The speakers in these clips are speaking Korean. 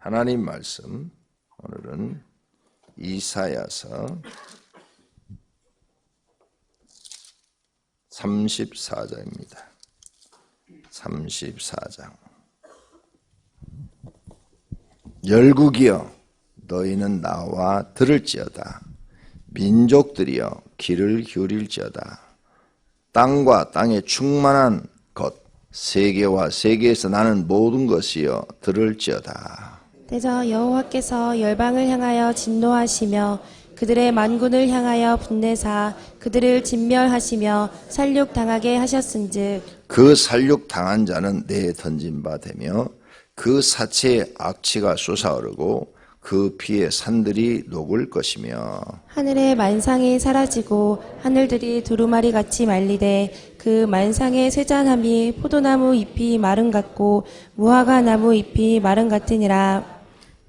하나님 말씀, 오늘은 이사야서 34장입니다. 34장. 열국이여 너희는 나와 들을지어다. 민족들이여 귀를 기울일지어다. 땅과 땅에 충만한 것, 세계와 세계에서 나는 모든 것이여 들을지어다. 대저 여호와께서 열방을 향하여 진노하시며 그들의 만군을 향하여 분내사 그들을 진멸하시며 살육당하게 하셨은즉 그 살육당한 자는 내에 던진 바 되며 그 사체에 악취가 솟아오르고 그 피에 산들이 녹을 것이며 하늘의 만상이 사라지고 하늘들이 두루마리 같이 말리되 그 만상의 쇠잔함이 포도나무 잎이 마른 같고 무화과 나무 잎이 마른 같으니라.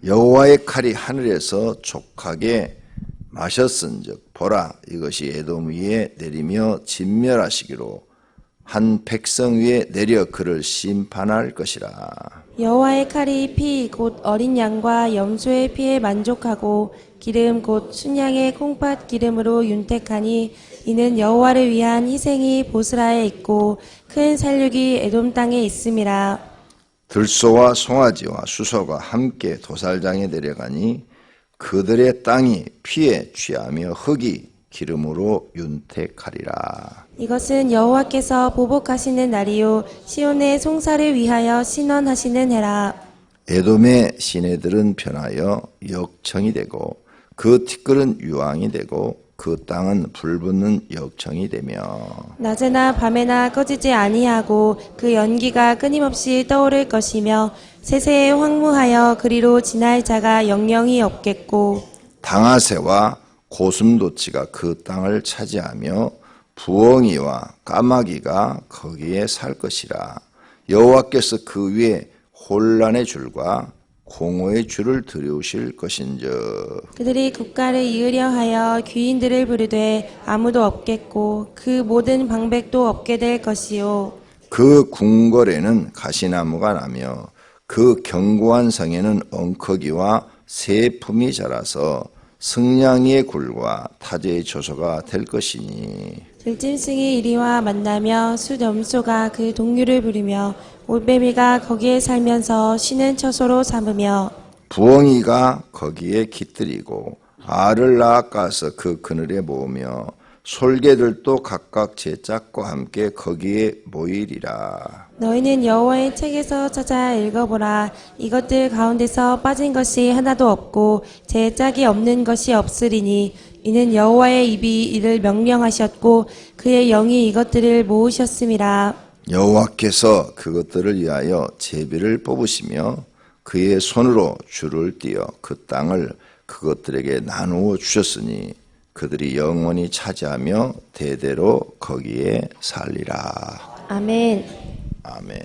여호와의 칼이 하늘에서 족하게 마셨은즉 보라 이것이 에돔 위에 내리며 진멸하시기로 한 백성 위에 내려 그를 심판할 것이라. 여호와의 칼이 피 곧 어린 양과 염소의 피에 만족하고 기름 곧 순양의 콩팥 기름으로 윤택하니 이는 여호와를 위한 희생이 보스라에 있고 큰 살육이 에돔 땅에 있음이라. 들소와 송아지와 수소가 함께 도살장에 내려가니 그들의 땅이 피에 취하며 흙이 기름으로 윤택하리라. 이것은 여호와께서 보복하시는 날이요 시온의 송사를 위하여 신원하시는 해라. 에돔의 시내들은 변하여 역청이 되고 그 티끌은 유황이 되고 그 땅은 불붙는 역청이 되며 낮에나 밤에나 꺼지지 아니하고 그 연기가 끊임없이 떠오를 것이며 세세에 황무하여 그리로 지날 자가 영영이 없겠고 당아새와 고슴도치가 그 땅을 차지하며 부엉이와 까마귀가 거기에 살 것이라. 여호와께서 그 위에 혼란의 줄과 공허의 줄을 들여오실 것인즉 그들이 국가를 이으려 하여 귀인들을 부르되 아무도 없겠고 그 모든 방백도 없게 될 것이요 그 궁궐에는 가시나무가 나며 그 견고한 성에는 엉커기와 새품이 자라서 승냥이의 굴과 타제의 조소가 될 것이니 들짐승이 이리와 만나며 숫염소가 그 동류를 부르며 올빼미가 거기에 살면서 쉬는 처소로 삼으며 부엉이가 거기에 깃들이고 알을 낳아가서 그 그늘에 모으며 솔개들도 각각 제 짝과 함께 거기에 모이리라. 너희는 여호와의 책에서 찾아 읽어보라. 이것들 가운데서 빠진 것이 하나도 없고 제 짝이 없는 것이 없으리니 이는 여호와의 입이 이를 명령하셨고 그의 영이 이것들을 모으셨음이라. 여호와께서 그것들을 위하여 제비를 뽑으시며 그의 손으로 줄을 띄어 그 땅을 그것들에게 나누어 주셨으니 그들이 영원히 차지하며 대대로 거기에 살리라. 아멘. 아멘.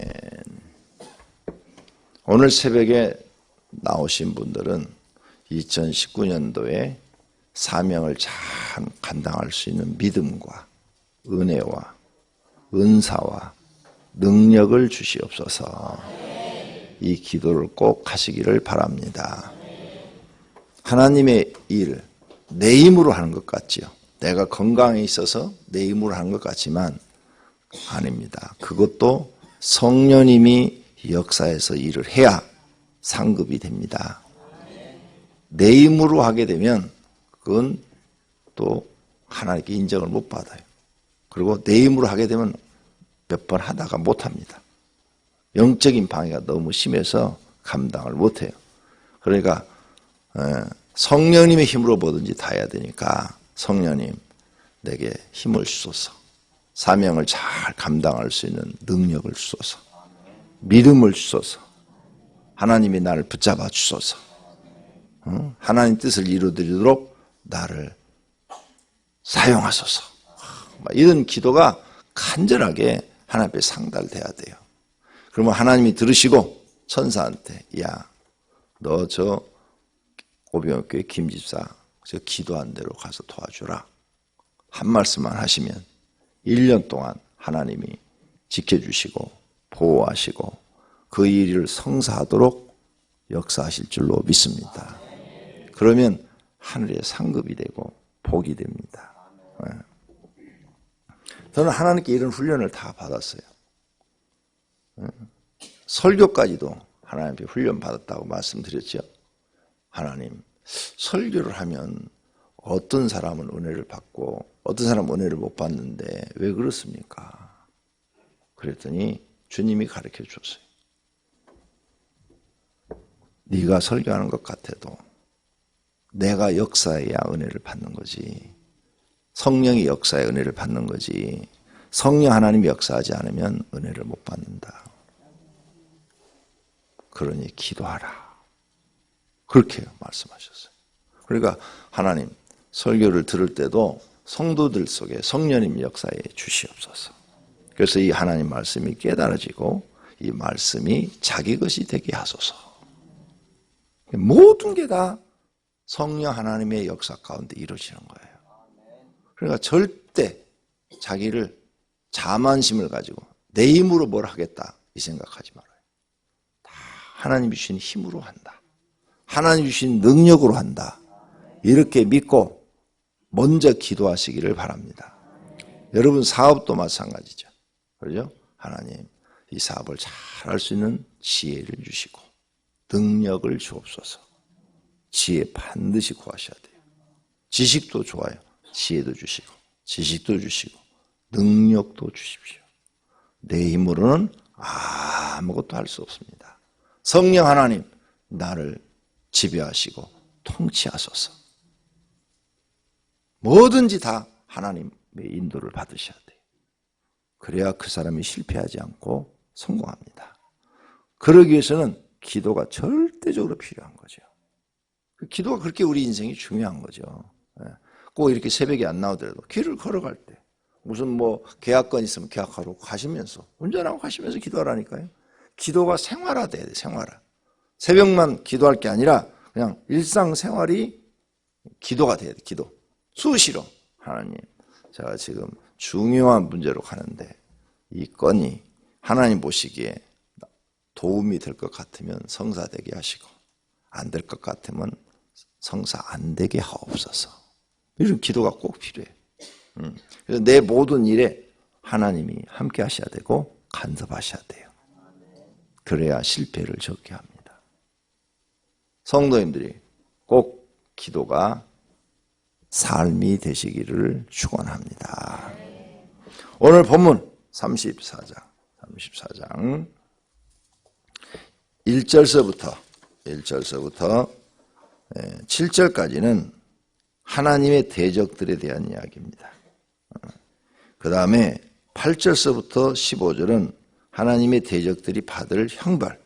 오늘 새벽에 나오신 분들은 2019년도에 사명을 잘 감당할 수 있는 믿음과 은혜와 은사와 능력을 주시옵소서. 이 기도를 꼭 하시기를 바랍니다. 하나님의 일, 내 힘으로 하는 것 같지요. 내가 건강에 있어서 내 힘으로 하는 것 같지만 아닙니다. 그것도 성령님이 역사에서 일을 해야 상급이 됩니다. 내 힘으로 하게 되면 그건 또 하나님께 인정을 못 받아요. 그리고 내 힘으로 하게 되면 몇 번 하다가 못합니다. 영적인 방해가 너무 심해서 감당을 못해요. 그러니까 성령님의 힘으로 뭐든지 다 해야 되니까 성령님 내게 힘을 주소서. 사명을 잘 감당할 수 있는 능력을 주소서. 믿음을 주소서. 하나님이 나를 붙잡아 주소서. 하나님 뜻을 이루어드리도록 나를 사용하소서. 이런 기도가 간절하게 하나님 앞에 상달돼야 돼요. 그러면 하나님이 들으시고 천사한테 야, 너 저 오병교회 김집사 저 기도한 대로 가서 도와주라. 한 말씀만 하시면 1년 동안 하나님이 지켜주시고 보호하시고 그 일을 성사하도록 역사하실 줄로 믿습니다. 그러면 하늘의 상급이 되고 복이 됩니다. 저는 하나님께 이런 훈련을 다 받았어요. 설교까지도 하나님께 훈련 받았다고 말씀드렸죠. 하나님, 설교를 하면 어떤 사람은 은혜를 받고 어떤 사람은 은혜를 못 받는데 왜 그렇습니까? 그랬더니 주님이 가르쳐 줬어요. 네가 설교하는 것 같아도 내가 역사해야 은혜를 받는 거지. 성령이 역사에 은혜를 받는 거지. 성령 하나님이 역사하지 않으면 은혜를 못 받는다. 그러니 기도하라. 그렇게 말씀하셨어요. 그러니까 하나님, 설교를 들을 때도 성도들 속에 성령님 역사에 주시옵소서. 그래서 이 하나님 말씀이 깨달아지고 이 말씀이 자기 것이 되게 하소서. 모든 게 다 성령 하나님의 역사 가운데 이루어지는 거예요. 그러니까 절대 자기를 자만심을 가지고 내 힘으로 뭘 하겠다 이 생각하지 말아요. 다 하나님이 주신 힘으로 한다. 하나님이 주신 능력으로 한다. 이렇게 믿고 먼저 기도하시기를 바랍니다. 여러분 사업도 마찬가지죠. 그렇죠? 하나님 이 사업을 잘 할 수 있는 지혜를 주시고 능력을 주옵소서. 지혜 반드시 구하셔야 돼요. 지식도 좋아요. 지혜도 주시고 지식도 주시고 능력도 주십시오. 내 힘으로는 아무것도 할 수 없습니다. 성령 하나님 나를 지배하시고 통치하소서. 뭐든지 다 하나님의 인도를 받으셔야 돼요. 그래야 그 사람이 실패하지 않고 성공합니다. 그러기 위해서는 기도가 절대적으로 필요한 거죠. 기도가 그렇게 우리 인생이 중요한 거죠. 꼭 이렇게 새벽에 안 나오더라도 길을 걸어갈 때 무슨 뭐 계약건 있으면 계약하러 가시면서 운전하고 가시면서 기도하라니까요. 기도가 생활화돼야 돼. 생활화. 새벽만 기도할 게 아니라 그냥 일상생활이 기도가 돼야 돼. 기도. 수시로 하나님 제가 지금 중요한 문제로 가는데 이 건이 하나님 보시기에 도움이 될 것 같으면 성사되게 하시고 안 될 것 같으면 성사 안 되게 하옵소서. 이런 기도가 꼭 필요해. 그래서 내 모든 일에 하나님이 함께 하셔야 되고 간섭하셔야 돼요. 그래야 실패를 적게 합니다. 성도님들이 꼭 기도가 삶이 되시기를 축원합니다. 오늘 본문 34장 1절서부터 7절까지는 하나님의 대적들에 대한 이야기입니다. 그 다음에 8절서부터 15절은 하나님의 대적들이 받을 형벌,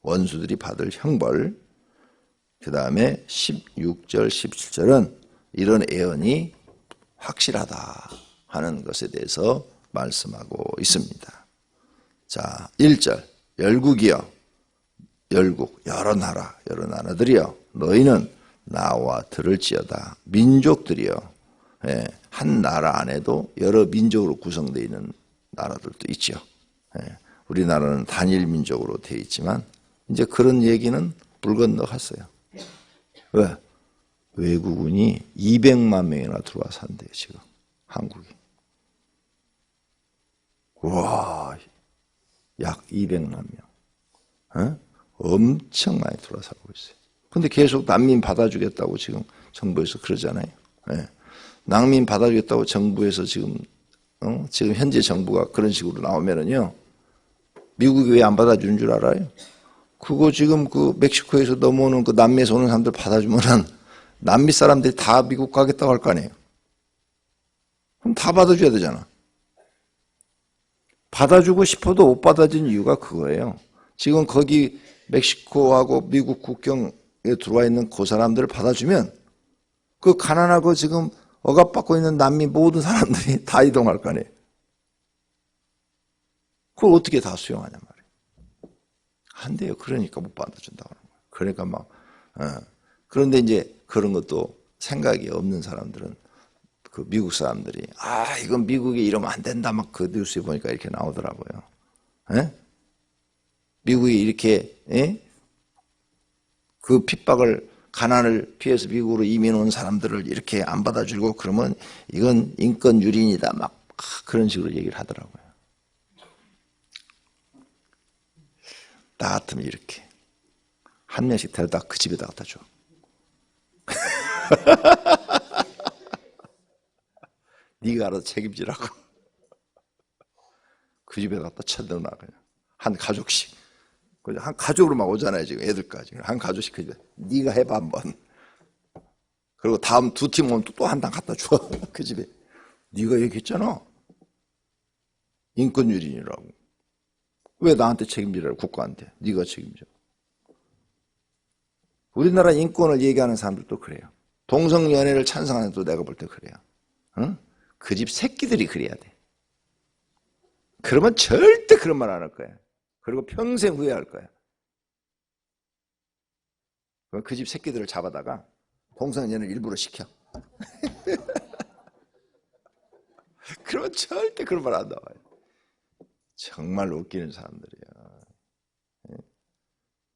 원수들이 받을 형벌. 그 다음에 16절, 17절은 이런 예언이 확실하다 하는 것에 대해서 말씀하고 있습니다. 자, 1절 열국이여 열국 여러 나라들이여 너희는 나와 들을지어다. 민족들이여 한 나라 안에도 여러 민족으로 구성되어 있는 나라들도 있죠. 우리나라는 단일 민족으로 되어 있지만 이제 그런 얘기는 불 건너갔어요. 왜? 외국인이 200만 명이나 들어와 산대요, 지금. 한국이. 와, 약 200만 명. 엄청 많이 들어와 살고 있어요. 근데 계속 난민 받아주겠다고 지금 정부에서 그러잖아요. 난민 받아주겠다고 정부에서 지금 현재 정부가 그런 식으로 나오면은요, 미국이 왜 안 받아주는 줄 알아요? 그거 지금 그 멕시코에서 넘어오는 그 남미에서 오는 사람들 받아주면은 남미 사람들이 다 미국 가겠다고 할 거 아니에요. 그럼 다 받아줘야 되잖아. 받아주고 싶어도 못 받아준 이유가 그거예요. 지금 거기 멕시코하고 미국 국경에 들어와 있는 그 사람들을 받아주면 그 가난하고 지금 억압받고 있는 남미 모든 사람들이 다 이동할 거 아니에요. 그걸 어떻게 다 수용하냐 말이에요. 안 돼요. 그러니까 못 받아준다고 하는 거예요. 그러니까 막 그런데 이제 그런 것도 생각이 없는 사람들은 그 미국 사람들이 이건 미국에 이러면 안 된다 막 그 뉴스에 보니까 이렇게 나오더라고요. 미국이 이렇게 그 핍박을, 가난을 피해서 미국으로 이민 온 사람들을 이렇게 안 받아주고 그러면 이건 인권 유린이다 막 그런 식으로 얘기를 하더라고요. 나 같으면 이렇게 한 명씩 데려다 그 집에다 갖다 줘. 네가 알아서 책임지라고. 그 집에 갖다 쳐넣어놔 그냥. 한 가족씩. 그냥 한 가족으로 막 오잖아요 지금 애들까지. 한 가족씩 그 집에. 네가 해봐 한번. 그리고 다음 두 팀 오면 또 한 당 갖다 줘. 그 집에. 네가 얘기했잖아. 인권유린이라고. 왜 나한테 책임지라고 국가한테. 네가 책임져. 우리나라 인권을 얘기하는 사람들도 그래요. 동성연애를 찬성하는 것도 내가 볼 때 그래요. 응? 그 집 새끼들이 그래야 돼. 그러면 절대 그런 말 안 할 거야. 그리고 평생 후회할 거야. 그 집 새끼들을 잡아다가 동성연애를 일부러 시켜. 그러면 절대 그런 말 안 나와요. 정말 웃기는 사람들이야.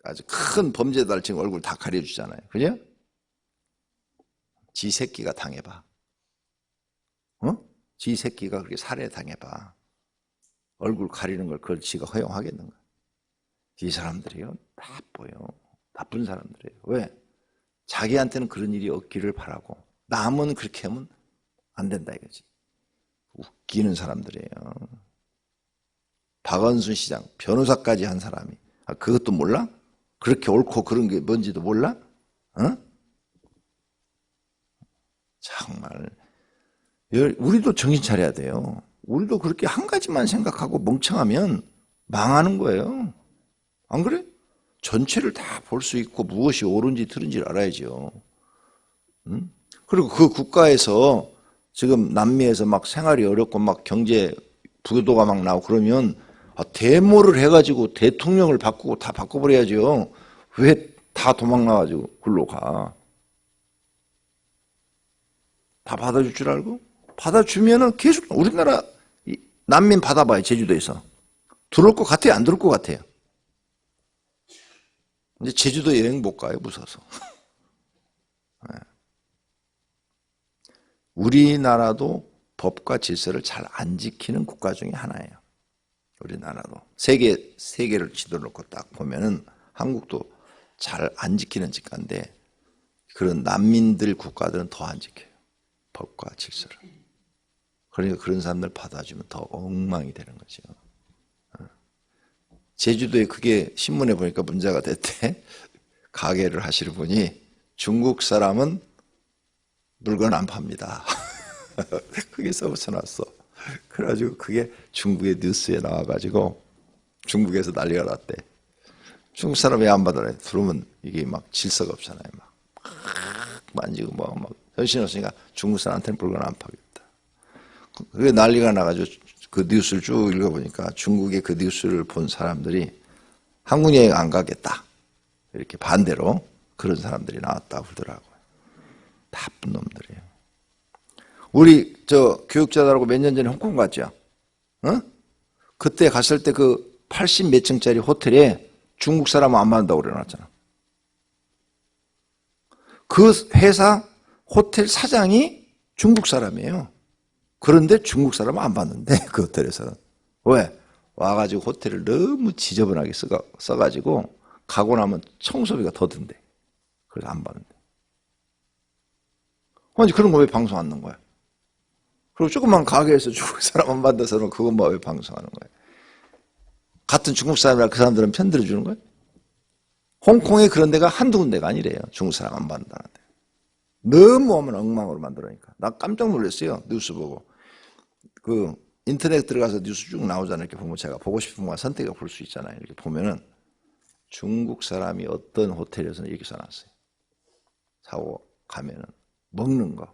아주 큰 범죄자들 지금 얼굴 다 가려주잖아요. 그죠? 지 새끼가 당해봐. 지 새끼가 그렇게 살해당해봐. 얼굴 가리는 걸 그걸 지가 허용하겠는가? 이 사람들이요. 나빠요. 나쁜 사람들이에요. 왜? 자기한테는 그런 일이 없기를 바라고 남은 그렇게 하면 안 된다 이거지. 웃기는 사람들이에요. 박원순 시장 변호사까지 한 사람이 그것도 몰라? 그렇게 옳고 그런 게 뭔지도 몰라? 정말 우리도 정신 차려야 돼요. 우리도 그렇게 한 가지만 생각하고 멍청하면 망하는 거예요. 안 그래? 전체를 다 볼 수 있고 무엇이 옳은지 틀은지를 알아야죠. 그리고 그 국가에서 지금 남미에서 막 생활이 어렵고 막 경제 부도가 막 나오고 그러면 데모를 해가지고 대통령을 바꾸고 다 바꿔버려야죠. 왜 다 도망 나가지고 글로 가? 다 받아줄 줄 알고? 받아주면은 계속 우리나라 난민 받아봐요. 제주도에서. 들어올 것 같아요? 안 들어올 것 같아요? 이제 제주도 여행 못 가요. 무서워서. 네. 우리나라도 법과 질서를 잘 안 지키는 국가 중에 하나예요. 우리나라도. 세계를 지도를 놓고 딱 보면은 한국도 잘 안 지키는 국가인데 그런 난민들 국가들은 더 안 지켜요. 법과 질서를. 그러니까 그런 사람들 받아주면 더 엉망이 되는 거죠. 제주도에 그게 신문에 보니까 문제가 됐대. 가게를 하시는 분이 중국 사람은 물건 안 팝니다. 그게 써붙여놨어. 그래가지고 그게 중국의 뉴스에 나와가지고 중국에서 난리가 났대. 중국 사람 왜 안 받아래? 들어오면 이게 막 질서가 없잖아요. 막 만지고 막 현신없으니까 중국 사람한테는 물건 안 파겠다. 그게 난리가 나가지고 그 뉴스를 쭉 읽어보니까 중국의 그 뉴스를 본 사람들이 한국 여행 안 가겠다. 이렇게 반대로 그런 사람들이 나왔다고 그러더라고요. 나쁜 놈들이에요. 우리 교육자들하고 몇 년 전에 홍콩 갔죠? 그때 갔을 때 그 80 몇 층짜리 호텔에 중국 사람은 안 받는다고 그래놨잖아. 그 회사 호텔 사장이 중국 사람이에요. 그런데 중국 사람은 안 받는데 그 호텔에서는. 왜? 와가지고 호텔을 너무 지저분하게 써가지고 가고 나면 청소비가 더 든대. 그래서 안 받는데. 아니 그런 거 왜 방송 안 넣는 거야? 그리고 조그만 가게에서 중국 사람 안 받아서는 그건 뭐 왜 방송하는 거야? 같은 중국 사람이라 그 사람들은 편들어 주는 거야? 홍콩에 그런 데가 한두 군데가 아니래요. 중국 사람 안 받는다는데. 너무 오면 엉망으로 만들어니까. 나 깜짝 놀랐어요. 뉴스 보고. 그 인터넷 들어가서 뉴스 쭉 나오잖아요. 이렇게 보면 제가 보고 싶은 것만 선택해 볼 수 있잖아요. 이렇게 보면은 중국 사람이 어떤 호텔에서는 이렇게 써놨어요. 사고 가면은 먹는 거,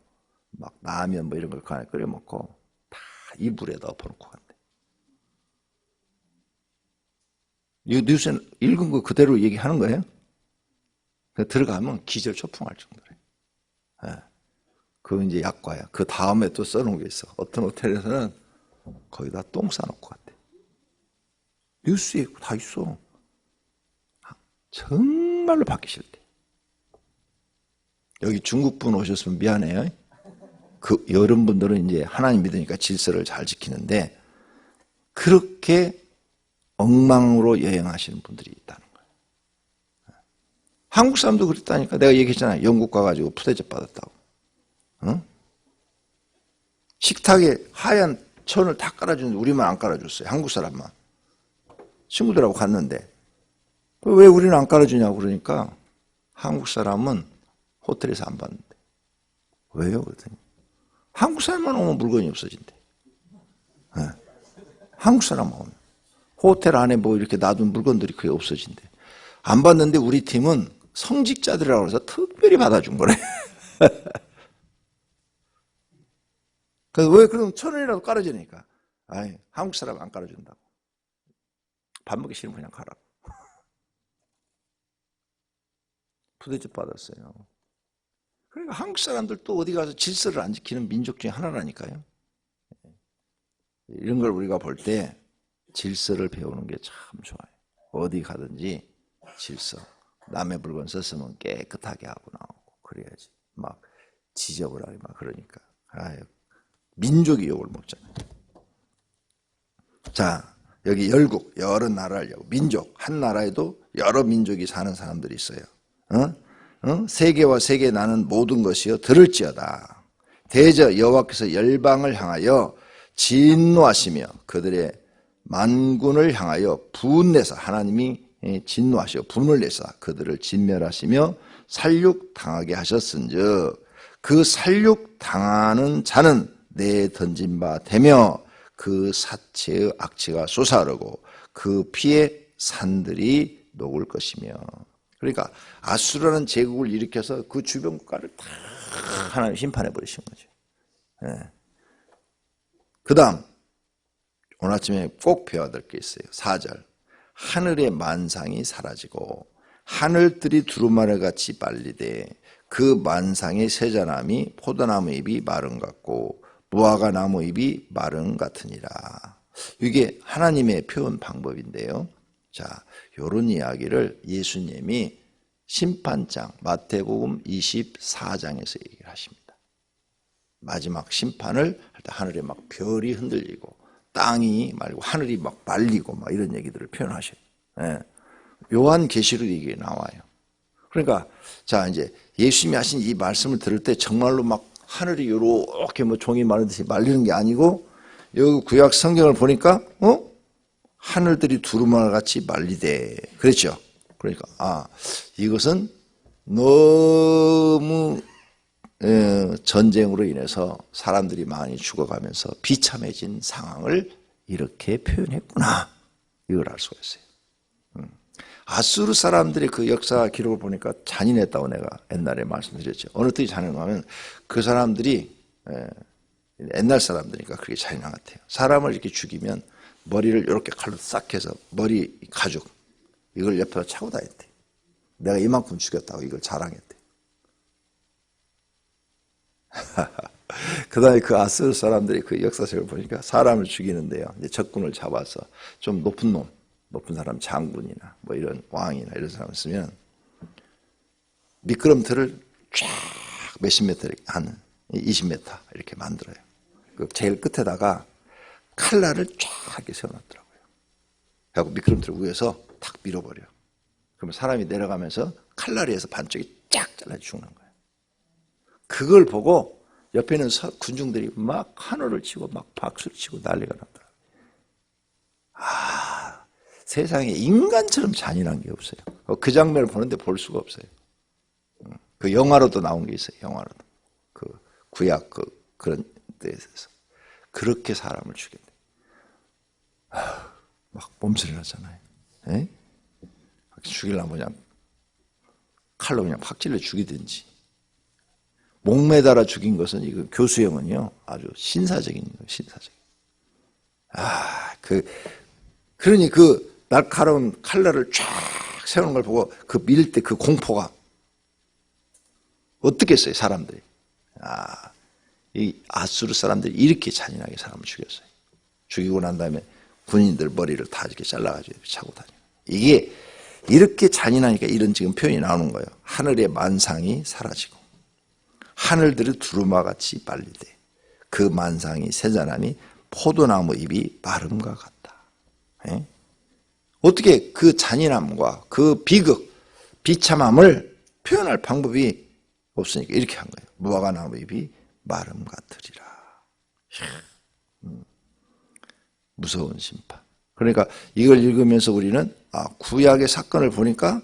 막 라면 뭐 이런 걸 그 안에 끓여 먹고 다 이불에 덮어놓고 간대. 이 뉴스에 읽은 거 그대로 얘기하는 거예요. 들어가면 기절초풍할 정도래. 예. 그건 이제 약과야. 그 다음에 또 써놓은 게 있어. 어떤 호텔에서는 거기다 똥 싸놓고 갔대. 뉴스에 다 있어. 정말로 받기 싫대. 여기 중국 분 오셨으면 미안해요. 그 여러분들은 이제 하나님 믿으니까 질서를 잘 지키는데 그렇게 엉망으로 여행하시는 분들이 있다는 거예요. 한국 사람도 그랬다니까. 내가 얘기했잖아요. 영국 가가지고 푸대접 받았다고. 응? 식탁에 하얀 천을 다 깔아주는데 우리만 안 깔아줬어요. 한국 사람만. 친구들하고 갔는데 왜 우리는 안 깔아주냐고 그러니까 한국 사람은 호텔에서 안 받는데. 왜요? 그랬더니 한국 사람만 오면 물건이 없어진대. 네. 한국 사람만 오면. 호텔 안에 뭐 이렇게 놔둔 물건들이 그게 없어진대. 안 받는데 우리 팀은 성직자들이라고 해서 특별히 받아준 거래. 그래서 왜 그럼 1,000원이라도 깔아주니까. 아이, 한국 사람 안 깔아준다고. 밥 먹기 싫으면 그냥 가라고. 부대접 받았어요. 그러니까 한국 사람들도 어디 가서 질서를 안 지키는 민족 중에 하나라니까요. 이런 걸 우리가 볼 때 질서를 배우는 게 참 좋아요. 어디 가든지 질서. 남의 물건 썼으면 깨끗하게 하고 나오고 그래야지. 막 지저분하게 막 그러니까. 아유, 민족이 욕을 먹잖아요. 자, 여기 열국, 여러 나라를 열고 민족, 한 나라에도 여러 민족이 사는 사람들이 있어요. 세계와 세계 나는 모든 것이요 들을지어다. 대저 여호와께서 열방을 향하여 진노하시며 그들의 만군을 향하여 분내사 하나님이 진노하시어 분을 내사 그들을 진멸하시며 살육당하게 하셨은즉 그 살육당하는 자는 내 던진 바 되며 그 사체의 악취가 솟아오르고 그 피의 산들이 녹을 것이며. 그러니까 아수르라는 제국을 일으켜서 그 주변 국가를 다 하나님 심판해 버리신 거죠. 네. 그 다음 오늘 아침에 꼭 배워야 될 게 있어요. 4절 하늘의 만상이 사라지고 하늘들이 두루마리같이 말리되 그 만상의 세자나무이 포도나무 잎이 마른 같고 무화과 나무 잎이 마른 같으니라. 이게 하나님의 표현 방법인데요. 자, 이런 이야기를 예수님이 심판장 마태복음 24장에서 얘기를 하십니다. 마지막 심판을 할 때 하늘에 막 별이 흔들리고 땅이 말고 하늘이 막 말리고 막 이런 얘기들을 표현하셔요. 예. 요한계시록 이게 나와요. 그러니까 자 이제 예수님이 하신 이 말씀을 들을 때 정말로 막 하늘이 이렇게 뭐 종이 마르듯이 말리는 게 아니고 여기 구약 성경을 보니까 하늘들이 두루마리같이 말리되 그랬죠. 그러니까 이것은 너무 전쟁으로 인해서 사람들이 많이 죽어가면서 비참해진 상황을 이렇게 표현했구나. 이걸 알 수가 있어요. 아수르 사람들의 그 역사 기록을 보니까 잔인했다고 내가 옛날에 말씀드렸죠. 어느 때이 잔인하면 그 사람들이 옛날 사람들이니까 그렇게 잔인한 것 같아요. 사람을 이렇게 죽이면 머리를 이렇게 칼로 싹 해서 머리 가죽 이걸 옆에다 차고 다녔대. 내가 이만큼 죽였다고 이걸 자랑했대. 그 다음에 그 아수르 사람들이 그 역사책을 보니까 사람을 죽이는데요. 이제 적군을 잡아서 좀 높은 사람 장군이나 뭐 이런 왕이나 이런 사람을 쓰면 미끄럼틀을 쫙 몇십 미터 한 20m 이렇게 만들어요. 그 제일 끝에다가 칼날을 쫙 이렇게 세워놨더라고요. 그리고 미끄럼틀 위에서 탁 밀어버려. 그러면 사람이 내려가면서 칼날이에서 반쪽이 쫙 잘라 죽는 거예요. 그걸 보고 옆에 있는 군중들이 막 환호를 치고 막 박수를 치고 난리가 났더라고요. 세상에 인간처럼 잔인한 게 없어요. 그 장면을 보는데 볼 수가 없어요. 그 영화로도 나온 게 있어요. 영화로도. 그 구약 그런 데에서. 그렇게 사람을 죽였네. 막 몸살이 나잖아요. 에? 죽이려면 그냥 칼로 그냥 팍 찔러 죽이든지. 목 매달아 죽인 것은 이거 교수형은요 아주 신사적인 거예요. 신사적인. 그러니 그 날카로운 칼날을 쫙 세우는 걸 보고 그 밀 때 그 공포가 어떻겠어요 사람들이. 이 아수르 사람들이 이렇게 잔인하게 사람을 죽였어요. 죽이고 난 다음에 군인들 머리를 다 이렇게 잘라가지고 차고 다녀요. 이게 이렇게 잔인하니까 이런 지금 표현이 나오는 거예요. 하늘의 만상이 사라지고 하늘들이 두루마같이 빨리되 그 만상이 세자나니 포도나무 잎이 마름과 같다. 예? 어떻게 그 잔인함과 그 비극, 비참함을 표현할 방법이 없으니까 이렇게 한 거예요. 무화과나무 잎이 마름 같으리라. 무서운 심판. 그러니까 이걸 읽으면서 우리는 구약의 사건을 보니까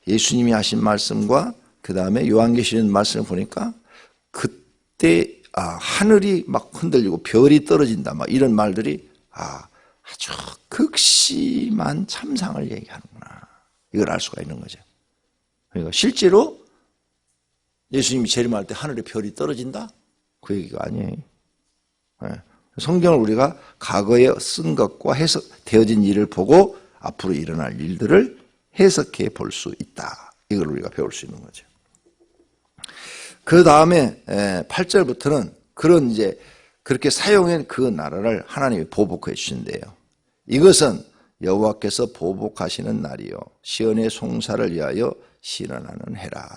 예수님이 하신 말씀과 그 다음에 요한계시록 말씀을 보니까 그때 하늘이 막 흔들리고 별이 떨어진다 막 이런 말들이 아주 극심한 참상을 얘기하는구나. 이걸 알 수가 있는 거죠. 그러니까 실제로 예수님이 재림할 때 하늘에 별이 떨어진다? 그 얘기가 아니에요. 성경을 우리가 과거에 쓴 것과 해석되어진 일을 보고 앞으로 일어날 일들을 해석해 볼 수 있다. 이걸 우리가 배울 수 있는 거죠. 그 다음에 8절부터는 그런 이제 그렇게 사용한 그 나라를 하나님이 보복해 주신대요. 이것은 여호와께서 보복하시는 날이요 시온의 송사를 위하여 신원하는 해라.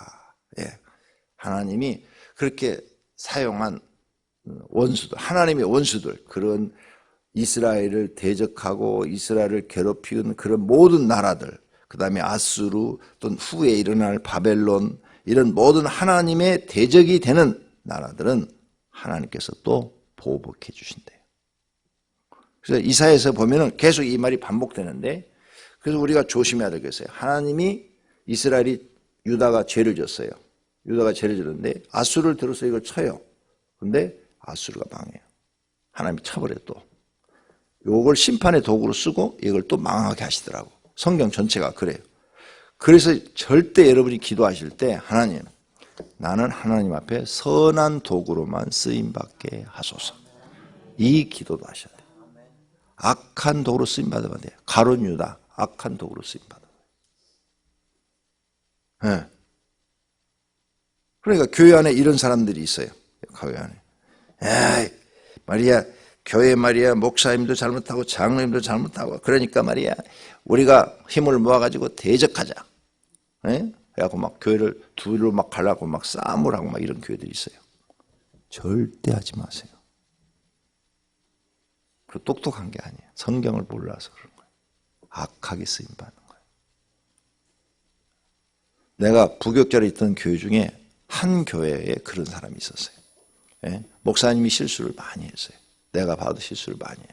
하나님이 그렇게 사용한 원수들, 하나님의 원수들, 그런 이스라엘을 대적하고 이스라엘을 괴롭히는 그런 모든 나라들, 그 다음에 아수르 또는 후에 일어날 바벨론, 이런 모든 하나님의 대적이 되는 나라들은 하나님께서 또 보복해 주신대요. 그래서 이사야에서 보면은 계속 이 말이 반복되는데, 그래서 우리가 조심해야 되겠어요. 하나님이 이스라엘이 유다가 죄를 졌어요. 유다가 죄를 졌는데 아수르를 들어서 이걸 쳐요. 근데 아수르가 망해요. 하나님이 쳐버려요 또. 요걸 심판의 도구로 쓰고 이걸 또 망하게 하시더라고. 성경 전체가 그래요. 그래서 절대 여러분이 기도하실 때 하나님, 나는 하나님 앞에 선한 도구로만 쓰임받게 하소서. 이 기도도 하셔야 돼요. 악한 도구로 쓰임받으면 안 돼요. 가룟 유다 악한 도구로 쓰임받아요. 네. 그러니까 교회 안에 이런 사람들이 있어요. 교회 안에. 에이, 말이야, 교회 말이야, 목사님도 잘못하고 장로님도 잘못하고, 그러니까 말이야, 우리가 힘을 모아가지고 대적하자. 예? 그래갖고 막 교회를 둘로 막 갈라고 막 싸움을 하고 막 이런 교회들이 있어요. 절대 하지 마세요. 그리고 똑똑한 게 아니에요. 성경을 몰라서 그런 거예요. 악하게 쓰임받는 거예요. 내가 부교절에 있던 교회 중에 한 교회에 그런 사람이 있었어요. 예? 목사님이 실수를 많이 했어요. 내가 봐도 실수를 많이 해요.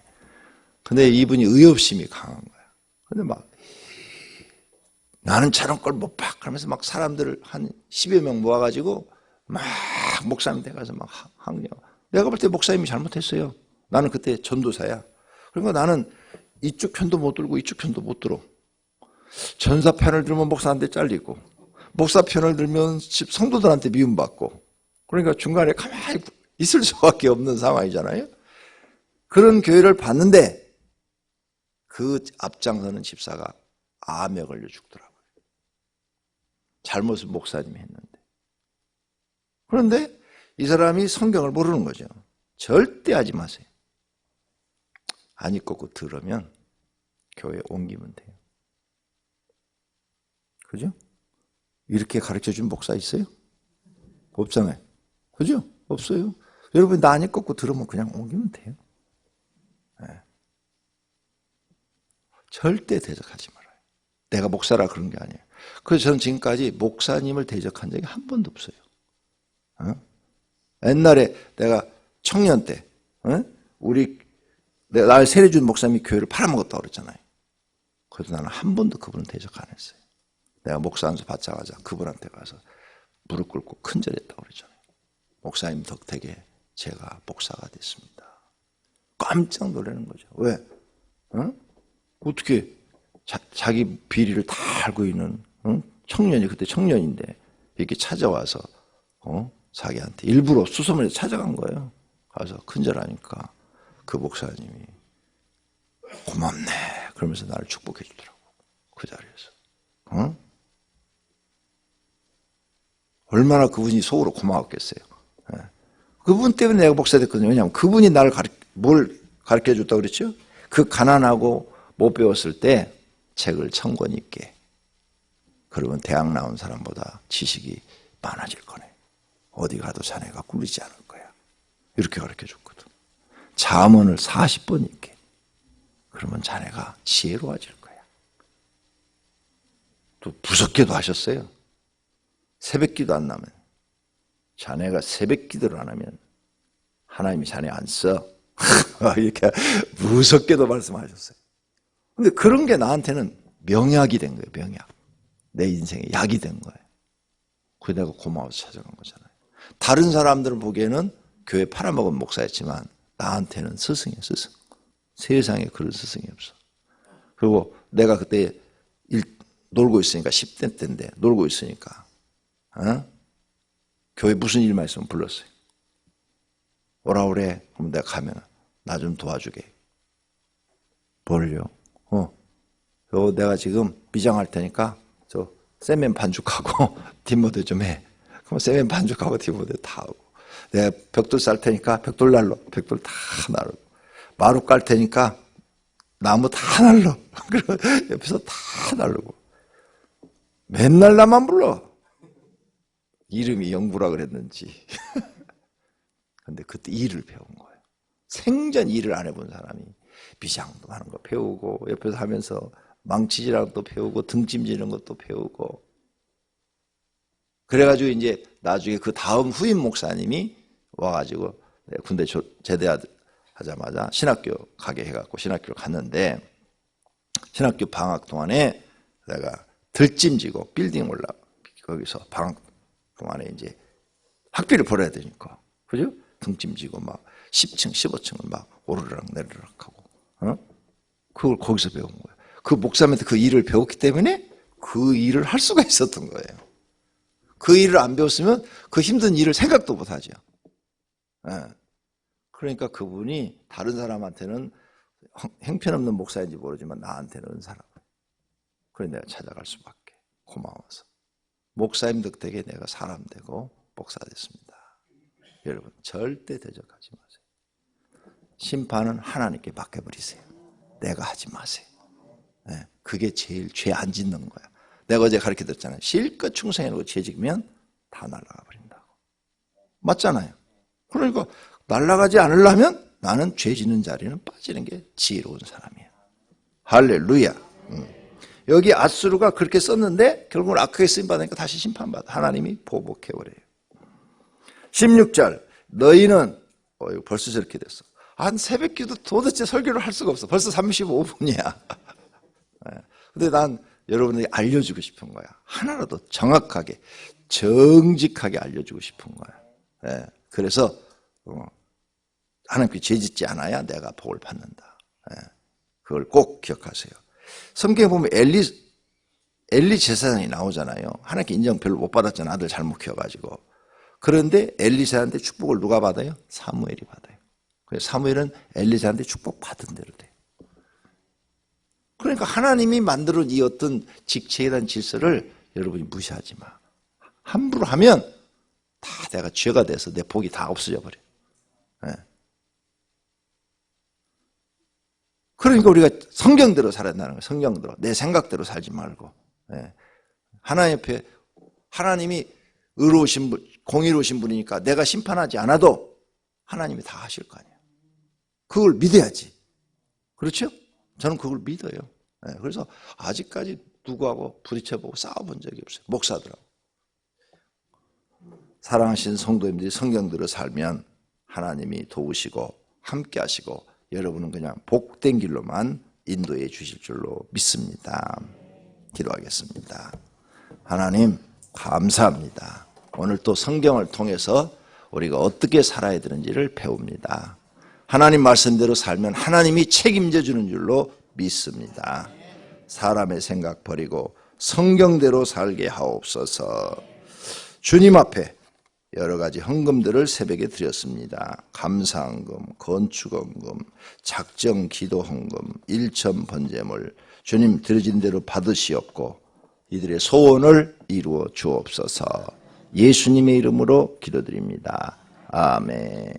근데 이분이 의협심이 강한 거야. 근데 막 나는 저런 걸 못 봐. 그러면서 막 사람들을 한 10여 명 모아가지고 막 목사님한테 가서 막 항의하고. 내가 볼 때 목사님이 잘못했어요. 나는 그때 전도사야. 그러니까 나는 이쪽 편도 못 들고 이쪽 편도 못 들어. 전사 편을 들면 목사한테 잘리고, 목사 편을 들면 성도들한테 미움받고, 그러니까 중간에 가만히 있을 수밖에 없는 상황이잖아요. 그런 교회를 봤는데 그 앞장서는 집사가 암에 걸려 죽더라고요. 잘못은 목사님이 했는데. 그런데 이 사람이 성경을 모르는 거죠. 절대 하지 마세요. 아니 꺾고 들으면 교회에 옮기면 돼요. 그죠? 이렇게 가르쳐준 목사 있어요? 없잖아요. 그죠? 없어요. 여러분 나 아니 꺾고 들으면 그냥 옮기면 돼요. 네. 절대 대적하지 말아요. 내가 목사라 그런 게 아니에요. 그래서 저는 지금까지 목사님을 대적한 적이 한 번도 없어요. 옛날에 내가 청년 때 날 세례준 목사님이 교회를 팔아먹었다고 그랬잖아요. 그래도 나는 한 번도 그분을 대적 안 했어요. 내가 목사 안수 받자마자 그분한테 가서 무릎 꿇고 큰절했다고 그랬잖아요. 목사님 덕택에 제가 목사가 됐습니다. 깜짝 놀라는 거죠. 왜? 어떻게 자기 비리를 다 알고 있는 청년이, 그때 청년인데 이렇게 찾아와서 자기한테 일부러 수소문해서 찾아간 거예요. 가서 큰절하니까 그 목사님이 고맙네 그러면서 나를 축복해 주더라고. 그 자리에서. 얼마나 그분이 속으로 고마웠겠어요. 그분 때문에 내가 목사 됐거든요. 왜냐하면 그분이 나를 뭘 가르쳐 줬다고 그랬죠? 그 가난하고 못 배웠을 때 책을 1000권 읽게. 그러면 대학 나온 사람보다 지식이 많아질 거네. 어디 가도 자네가 꿀리지 않을 거야. 이렇게 가르쳐줬거든. 잠언을 40번 읽게. 그러면 자네가 지혜로워질 거야. 또 무섭게도 하셨어요. 새벽기도 안 나면, 자네가 새벽기도를 안 하면 하나님이 자네 안 써. 이렇게 무섭게도 말씀하셨어요. 근데 그런 게 나한테는 명약이 된 거예요. 명약. 내 인생에 약이 된 거예요. 그게 내가 고마워서 찾아간 거잖아요. 다른 사람들은 보기에는 교회 팔아먹은 목사였지만 나한테는 스승이에요. 스승. 세상에 그런 스승이 없어. 그리고 내가 그때 놀고 있으니까 10대 때인데 놀고 있으니까 교회 무슨 일만 있으면 불렀어요. 오라 그래. 그럼 내가 가면 나 좀 도와주게. 뭘요? 내가 지금 미장할 테니까 저 세면 반죽하고 뒷모델 좀 해. 그럼 세면 반죽하고 뒷모델 다 하고. 내가 벽돌 쌀 테니까 벽돌 날로. 벽돌 다 날로. 마루 깔 테니까 나무 다 날로. 그리고 옆에서 다 날르고. 맨날 나만 불러. 이름이 영부라 그랬는지. 근데 그때 일을 배운 거예요. 생전 일을 안 해본 사람이 비장도 하는 거 배우고 옆에서 하면서 망치질하는 것도 배우고 등짐지는 것도 배우고 그래가지고 이제 나중에 그 다음 후임 목사님이 와가지고 군대 제대하자마자 신학교 가게 해갖고 신학교를 갔는데 신학교 방학 동안에 내가 들짐지고 빌딩 올라 거기서 방학 동안에 이제 학비를 벌어야 되니까 그죠? 등짐지고 막 10층, 15층을 막 오르락 내리락 하고, 그걸 거기서 배운 거예요. 그 목사님한테 그 일을 배웠기 때문에 그 일을 할 수가 있었던 거예요. 그 일을 안 배웠으면 그 힘든 일을 생각도 못 하죠. 그러니까 그분이 다른 사람한테는 형편없는 목사인지 모르지만 나한테는 은사라고. 그래 내가 찾아갈 수밖에. 고마워서. 목사님 덕택에 내가 사람 되고 목사 됐습니다. 여러분 절대 대적하지 마세요. 심판은 하나님께 맡겨버리세요. 내가 하지 마세요. 그게 제일 죄 안 짓는 거야. 내가 어제 가르쳐드렸잖아요. 실컷 충성해놓고 죄 지으면 다 날아가 버린다고. 맞잖아요. 그러니까 날아가지 않으려면 나는 죄 짓는 자리는 빠지는 게 지혜로운 사람이야. 할렐루야. 여기 앗수르가 그렇게 썼는데 결국은 악하게 쓰임받으니까 다시 심판받아. 하나님이 보복해버려요. 16절 너희는 이거 벌써 저렇게 됐어. 한 새벽기도 도대체 설교를 할 수가 없어. 벌써 35분이야. 근데 난 여러분에게 알려주고 싶은 거야. 하나라도 정확하게 정직하게 알려주고 싶은 거야. 그래서 하나님께 죄짓지 않아야 내가 복을 받는다. 그걸 꼭 기억하세요. 성경에 보면 엘리 제사장이 나오잖아요. 하나님께 인정 별로 못 받았잖아. 아들 잘못 키워가지고. 그런데 엘리사한테 축복을 누가 받아요? 사무엘이 받아요. 그래서 사무엘은 엘리사한테 축복 받은 대로 돼요. 그러니까 하나님이 만들어준 이 어떤 직책에 대한 질서를 여러분이 무시하지 마. 함부로 하면 다 내가 죄가 돼서 내 복이 다 없어져 버려요. 그러니까 우리가 성경대로 살아야 한다는 거예요. 성경대로. 내 생각대로 살지 말고. 하나님 옆에 하나님이 의로우신 분, 공의로우신 분이니까 내가 심판하지 않아도 하나님이 다 하실 거 아니에요. 그걸 믿어야지. 그렇죠? 저는 그걸 믿어요. 그래서 아직까지 누구하고 부딪혀보고 싸워본 적이 없어요. 목사들하고. 사랑하신 성도님들이 성경대로 살면 하나님이 도우시고 함께 하시고 여러분은 그냥 복된 길로만 인도해 주실 줄로 믿습니다. 기도하겠습니다. 하나님 감사합니다. 오늘 또 성경을 통해서 우리가 어떻게 살아야 되는지를 배웁니다. 하나님 말씀대로 살면 하나님이 책임져 주는 줄로 믿습니다. 사람의 생각 버리고 성경대로 살게 하옵소서. 주님 앞에 여러 가지 헌금들을 새벽에 드렸습니다. 감사헌금, 건축헌금, 작정 기도헌금, 일천 번제물 주님 드려진 대로 받으시옵고 이들의 소원을 이루어 주옵소서. 예수님의 이름으로 기도드립니다. 아멘.